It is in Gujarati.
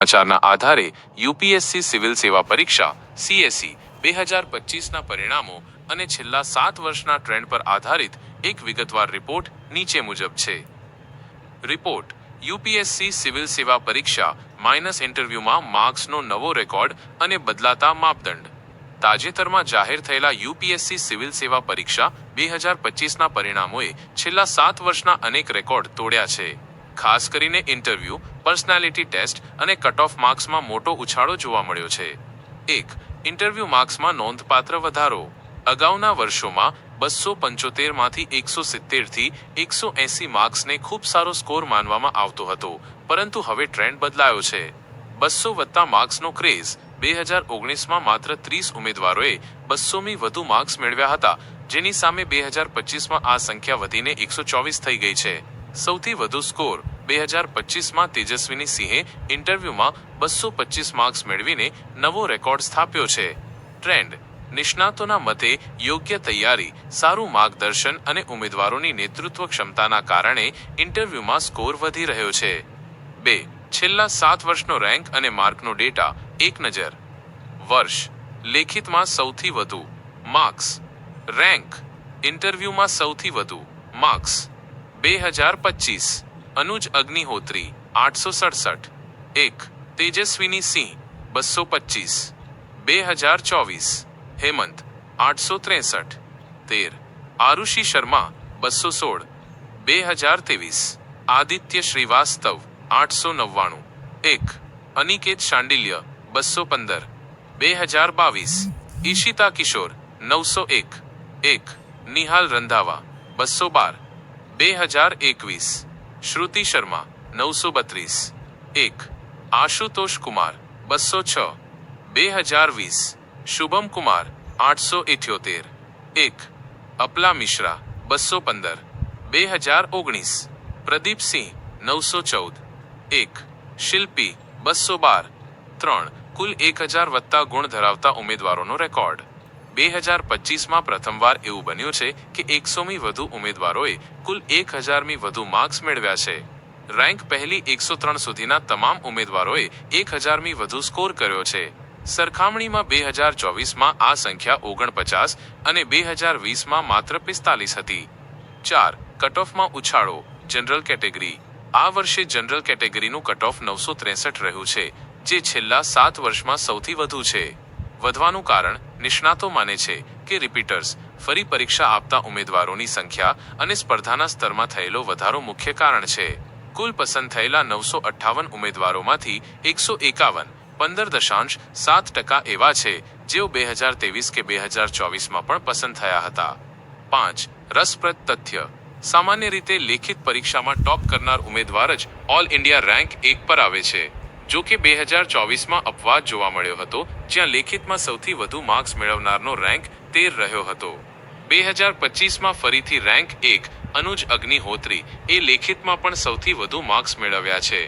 સમાચારના આધારે યુપીએસસી સિવિલ સેવા પરીક્ષા સીએસઈ 2025ના પરિણામો અને છેલ્લા 7 વર્ષના ટ્રેન્ડ પર આધારિત એક વિગતવાર રિપોર્ટ નીચે મુજબ છે. રિપોર્ટ: યુપીએસસી સિવિલ સેવા પરીક્ષા માઇનસ ઇન્ટરવ્યુમાં માર્ક્સનો નવો રેકોર્ડ અને બદલાતા માપદંડ. તાજેતરમાં જાહેર થયેલા યુપીએસસી સિવિલ સેવા પરીક્ષા 2025ના પરિણામોએ છેલ્લા 7 વર્ષના અનેક રેકોર્ડ તોડ્યા છે. ખાસ કરીને ઇન્ટરવ્યુ, પર્સનાલિટી ટેસ્ટ અને કટ ઓફ માર્ક્સમાં મોટો ઉછાળો જોવા મળ્યો છે. 1. ઇન્ટરવ્યુ માર્ક્સમાં નોંધપાત્ર વધારો. અગાઉના વર્ષોમાં 275માંથી 170થી 180 માર્ક્સને ખૂબ સારો સ્કોર માનવામાં આવતો હતો, પરંતુ હવે ટ્રેન્ડ બદલાયો છે. 200 માર્ક્સનો ક્રેઝ. 2019માં માત્ર 30 ઉમેદવારોએ 200મી વધુ માર્ક્સ મેળવ્યા હતા, જેની સામે 2025માં આ સંખ્યા વધીને 124 થઈ ગઈ છે. સૌથી વધુ સ્કોર 2025માં તેજસ્વીની સિંહે ઇન્ટરવ્યુમાં 225 માર્ક્સ મેળવીને નવો રેકોર્ડ સ્થાપ્યો છે. ટ્રેન્ડ: નિષ્ણાતોના મતે યોગ્ય તૈયારી, સારું માર્ગદર્શન અને ઉમેદવારોની નેતૃત્વ ક્ષમતાના કારણે ઇન્ટરવ્યુમાં સ્કોર વધી રહ્યો છે. 2. છેલ્લા 7 વર્ષનો રેન્ક અને માર્કનો ડેટા. એક નજર. વર્ષ: લેખિતમાં સૌથી વધુ માર્ક્સ. રેન્ક: ઇન્ટરવ્યુમાં સૌથી વધુ માર્ક્સ. 2025 અનુજ અગ્નિહોત્રી 867. 1. તેજસ્વીની સિંહ 225. 2024 હેમંત 863. 13. આરુષિ શર્મા 216. 2023 આદિત્ય શ્રીવાસ્તવ 899. 1. અનિકેત શાંડિલ્ય 215. 2022 ઈશિતા કિશોર 901. 1. નિહાલ રંધાવા 212. 2021 શ્રુતિ શર્મા 932. 1. આશુતોષ કુમાર 206. 2020 શુભમ કુમાર 878. 1. અપલા મિશ્રા 215. 2019 પ્રદીપ સિંહ 914. 1. શિલ્પી 212. 3. કુલ 1000 ગુણ ધરાવતા ઉમેદવારોનો રેકોર્ડ. 2025માં પ્રથમવાર એવું બન્યું છે કે 100મી વધુ ઉમેદવારોએ કુલ 1000મી વધુ માર્ક્સ મેળવ્યા છે. રેન્ક પહેલી 103 સુધીના તમામ ઉમેદવારોએ 1000મી વધુ સ્કોર કર્યો છે. સરખામણીમાં 2024માં આ સંખ્યા 49 અને 2020માં માત્ર 45 હતી. 4. કટઓફમાં ઉછાળો. General category. આ વર્ષે જનરલ કેટેગરીનું કટઓફ 963 રહ્યું છે, જે છેલ્લા 7 વર્ષમાં સૌથી વધુ છે. વધવાનું કારણ નિષ્ણાતો માને છે કે રિપીટર્સ, ફરી પરીક્ષા આપતા ઉમેદવારોની સંખ્યા અને સ્પર્ધાના સ્તરમાં થયેલો વધારો મુખ્ય કારણ છે. કુલ પસંદ થયેલા 958 ઉમેદવારોમાંથી 151 15.7% એવા છે જેઓ 2023 કે 2024માં પણ પસંદ થયા હતા. 5. રસપ્રદ તથ્ય. સામાન્ય રીતે લેખિત પરીક્ષામાં ટોપ કરનાર ઉમેદવાર જ ઓલ ઇન્ડિયા રેન્ક 1 પર આવે છે. જો કે 2024માં અપવાદ જોવા મળ્યો હતો, જ્યાં લેખિતમાં સૌથી વધુ માર્ક્સ મેળવનારનો રેન્ક 13 રહ્યો હતો. 2025માં ફરીથી રેન્ક 1 અનુજ અગ્નિહોત્રી એ લેખિતમાં પણ સૌથી વધુ માર્ક્સ મેળવ્યા છે.